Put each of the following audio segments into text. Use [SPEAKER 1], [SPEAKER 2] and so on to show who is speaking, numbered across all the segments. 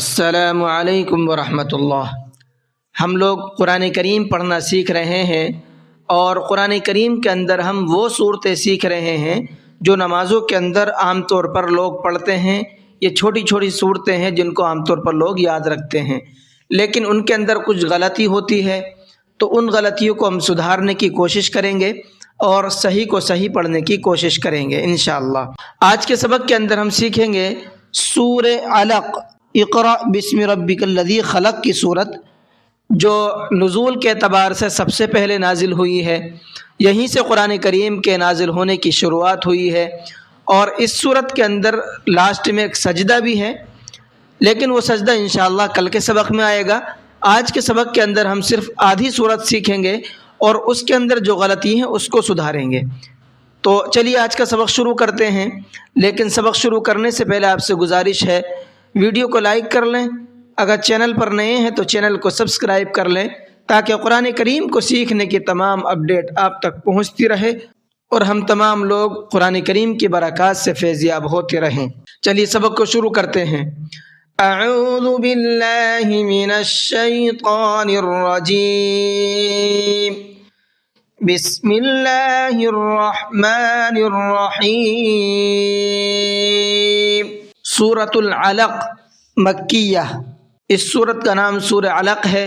[SPEAKER 1] السلام علیکم ورحمۃ اللہ۔ ہم لوگ قرآن کریم پڑھنا سیکھ رہے ہیں اور قرآن کریم کے اندر ہم وہ صورتیں سیکھ رہے ہیں جو نمازوں کے اندر عام طور پر لوگ پڑھتے ہیں۔ یہ چھوٹی چھوٹی صورتیں ہیں جن کو عام طور پر لوگ یاد رکھتے ہیں، لیکن ان کے اندر کچھ غلطی ہوتی ہے، تو ان غلطیوں کو ہم سدھارنے کی کوشش کریں گے اور صحیح کو صحیح پڑھنے کی کوشش کریں گے انشاءاللہ۔ آج کے سبق کے اندر ہم سیکھیں گے سورہ علق، اقرأ بسم ربک الذی خلق کی صورت، جو نزول کے اعتبار سے سب سے پہلے نازل ہوئی ہے۔ یہیں سے قرآن کریم کے نازل ہونے کی شروعات ہوئی ہے، اور اس صورت کے اندر لاسٹ میں ایک سجدہ بھی ہے، لیکن وہ سجدہ انشاءاللہ کل کے سبق میں آئے گا۔ آج کے سبق کے اندر ہم صرف آدھی صورت سیکھیں گے اور اس کے اندر جو غلطی ہیں اس کو سدھاریں گے۔ تو چلیے آج کا سبق شروع کرتے ہیں، لیکن سبق شروع کرنے سے پہلے آپ سے گزارش ہے ویڈیو کو لائک کر لیں، اگر چینل پر نئے ہیں تو چینل کو سبسکرائب کر لیں تاکہ قرآن کریم کو سیکھنے کی تمام اپڈیٹ آپ تک پہنچتی رہے اور ہم تمام لوگ قرآن کریم کی برکات سے فیضیاب ہوتے رہیں۔ چلیے سبق کو شروع کرتے ہیں۔ اعوذ باللہ من الشیطان الرجیم، بسم اللہ الرحمن الرحیم۔ سورۃ العلق مکیہ، اس سورت کا نام سورہ علق ہے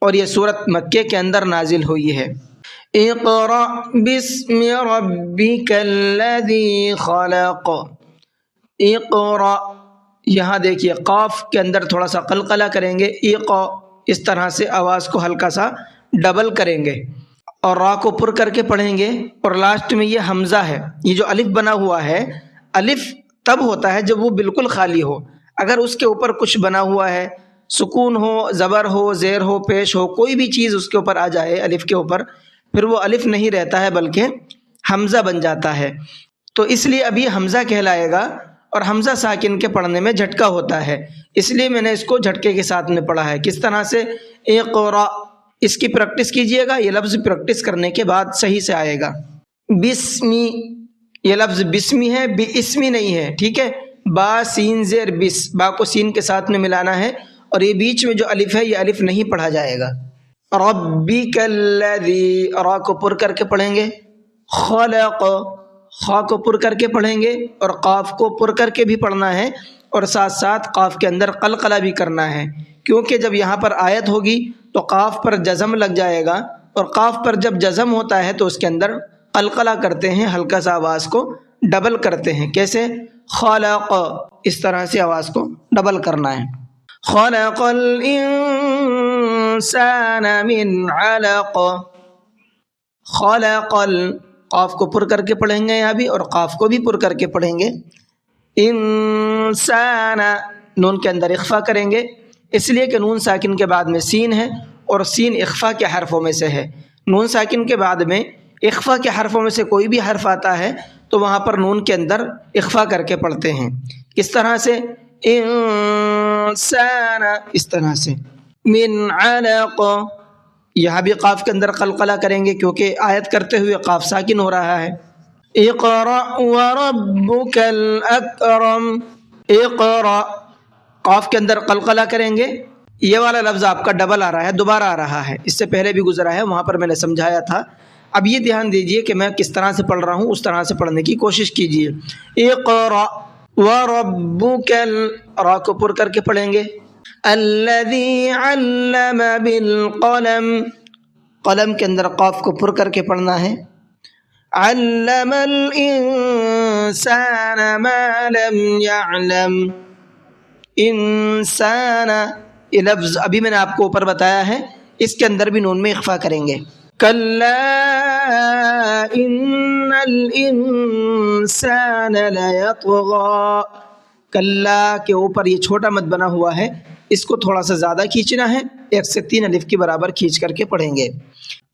[SPEAKER 1] اور یہ سورت مکے کے اندر نازل ہوئی ہے۔ اقرأ بسم ربک الذی خلق، اقرأ، یہاں دیکھیے قاف کے اندر تھوڑا سا قلقلہ کریں گے، اقرأ، اس طرح سے آواز کو ہلکا سا ڈبل کریں گے اور را کو پر کر کے پڑھیں گے، اور لاسٹ میں یہ حمزہ ہے، یہ جو الف بنا ہوا ہے، الف تب ہوتا ہے جب وہ بالکل خالی ہو۔ اگر اس کے اوپر کچھ بنا ہوا ہے، سکون ہو، زبر ہو، زیر ہو، پیش ہو، کوئی بھی چیز اس کے اوپر آ جائے الف کے اوپر، پھر وہ الف نہیں رہتا ہے بلکہ حمزہ بن جاتا ہے۔ تو اس لیے ابھی حمزہ کہلائے گا، اور حمزہ ساکن کے پڑھنے میں جھٹکا ہوتا ہے، اس لیے میں نے اس کو جھٹکے کے ساتھ میں پڑھا ہے۔ کس طرح سے؟ اقرأ، اس کی پریکٹس کیجئے گا، یہ لفظ پریکٹس کرنے کے بعد صحیح سے آئے گا۔ بسمی، یہ لفظ بسمی ہے، باسمی نہیں ہے، ٹھیک ہے؟ با سین زیر بس، با کو سین کے ساتھ میں ملانا ہے، اور یہ بیچ میں جو الف ہے یہ الف نہیں پڑھا جائے گا۔ ربک الذی، را کو پر کر کے پڑھیں گے، خلق، خا کو پر کر کے پڑھیں گے، اور قاف کو پر کر کے بھی پڑھنا ہے، اور ساتھ ساتھ قاف کے اندر قلقلہ بھی کرنا ہے، کیونکہ جب یہاں پر آیت ہوگی تو قاف پر جزم لگ جائے گا، اور قاف پر جب جزم ہوتا ہے تو اس کے اندر قلقلہ کرتے ہیں، ہلکا سا آواز کو ڈبل کرتے ہیں۔ کیسے؟ خلق، اس طرح سے آواز کو ڈبل کرنا ہے۔ خلق الانسان من علق، خلق، قاف کو پر کر کے پڑھیں گے یہاں بھی، اور قاف کو بھی پر کر کے پڑھیں گے۔ انسان، نون کے اندر اخفا کریں گے، اس لیے کہ نون ساکن کے بعد میں سین ہے، اور سین اخفا کے حرفوں میں سے ہے۔ نون ساکن کے بعد میں اخفا کے حرفوں میں سے کوئی بھی حرف آتا ہے تو وہاں پر نون کے اندر اخفا کر کے پڑھتے ہیں۔ کس طرح سے؟ انسان، اس طرح سے۔ من علق، یہاں بھی قاف کے اندر قلقلہ کریں گے کیونکہ آیت کرتے ہوئے قاف ساکن ہو رہا ہے۔ اقرأ وربک الاکرم، اقرأ، قاف کے اندر قلقلہ کریں گے، یہ والا لفظ آپ کا ڈبل آ رہا ہے، دوبارہ آ رہا ہے، اس سے پہلے بھی گزرا ہے، وہاں پر میں نے سمجھایا تھا۔ اب یہ دھیان دیجئے کہ میں کس طرح سے پڑھ رہا ہوں، اس طرح سے پڑھنے کی کوشش کیجئے۔ اقرأ وربک، را کو پر کر کے پڑھیں گے، الذی علم بالقلم، قلم کے اندر قاف کو پر کر کے پڑھنا ہے۔ علم الانسان ما لم يعلم، انسان، یہ لفظ ابھی میں نے آپ کو اوپر بتایا ہے، اس کے اندر بھی نون میں اخفا کریں گے۔ کلا ان الانسان لیطغی، کلا کے اوپر یہ چھوٹا مد بنا ہوا ہے، اس کو تھوڑا سا زیادہ کھینچنا ہے، 1 سے 3 الف کے برابر کھینچ کر کے پڑھیں گے۔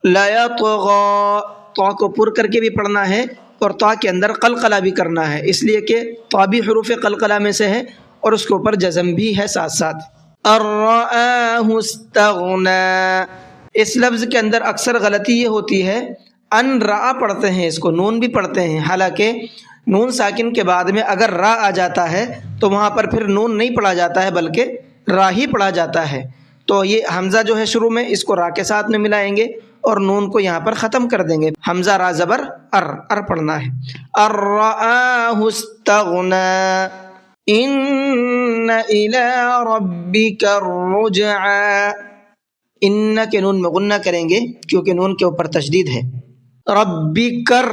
[SPEAKER 1] لیطغی، طا کو پر کر کے بھی پڑھنا ہے، اور طا کے اندر قلقلہ بھی کرنا ہے، اس لیے کہ طا بھی حروف قلقلہ میں سے ہے، اور اس کے اوپر جزم بھی ہے ساتھ ساتھ۔ الرآہ استغنی، اس لفظ کے اندر اکثر غلطی یہ ہوتی ہے، ان را پڑھتے ہیں، اس کو نون بھی پڑھتے ہیں، حالانکہ نون ساکن کے بعد میں اگر را آ جاتا ہے تو وہاں پر پھر نون نہیں پڑھا جاتا ہے بلکہ را ہی پڑھا جاتا ہے، تو یہ حمزہ جو ہے شروع میں اس کو را کے ساتھ میں ملائیں گے اور نون کو یہاں پر ختم کر دیں گے، حمزہ را زبر ار پڑھنا ہے۔ الرآہ استغنی ان الی ربک الرجعی، ان کے نون میں غنہ کریں گے کیونکہ نون کے اوپر تشدید ہے۔ ربکر،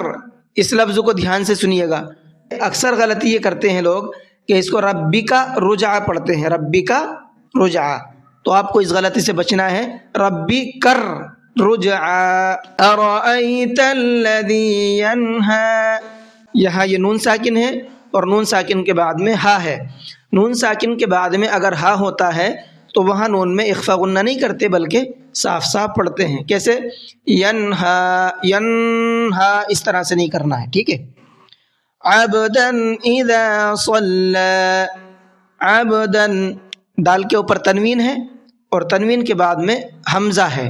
[SPEAKER 1] اس لفظ کو دھیان سے سنیے گا، اکثر غلطی یہ کرتے ہیں لوگ کہ اس کو ربی کا رجعہ پڑھتے ہیں، ربی کا رجعہ، تو آپ کو اس غلطی سے بچنا ہے، ربی کر رجعہ۔ ارأیت الذی ینہی، یہاں یہ نون ساکن ہے اور نون ساکن کے بعد میں ہا ہے، نون ساکن کے بعد میں اگر ہا ہوتا ہے تو وہاں نون میں اخفا غنہ نہیں کرتے بلکہ صاف صاف پڑھتے ہیں، کیسے؟ ینہا، ینہا اس طرح سے نہیں کرنا ہے، ٹھیک ہے۔ عبدا اذا صلی، عبدا، دال کے اوپر تنوین ہے اور تنوین کے بعد میں حمزہ ہے،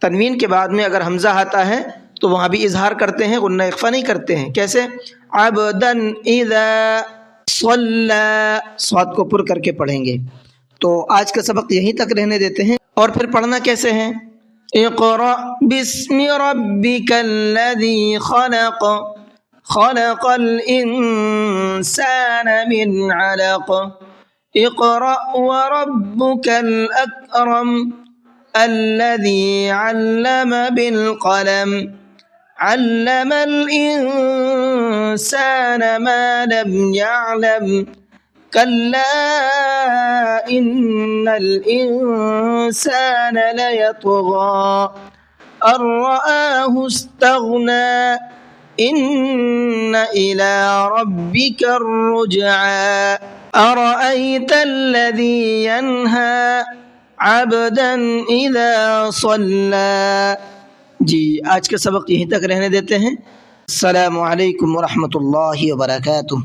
[SPEAKER 1] تنوین کے بعد میں اگر حمزہ آتا ہے تو وہاں بھی اظہار کرتے ہیں، غنہ اخفا نہیں کرتے ہیں، کیسے؟ عبدا اذا صلی، صاد کو پر کر کے پڑھیں گے۔ تو آج کا سبق یہیں تک رہنے دیتے ہیں، اور پھر پڑھنا کیسے ہیں؟ اقرأ بسم ربک الذی خلق، خلق الانسان من علق، اقرأ وربك الأكرم الذي علم بالقلم، علم الإنسان ما لم يعلم، كلا إن الإنسان ليطغى أن رآه استغنى إن إلى ربك الرجعى أرأيت الذي ينهى عبدا إذا صلى۔ جی آج کا سبق یہیں تک رہنے دیتے ہیں۔ السلام علیکم ورحمۃ اللہ وبرکاتہ۔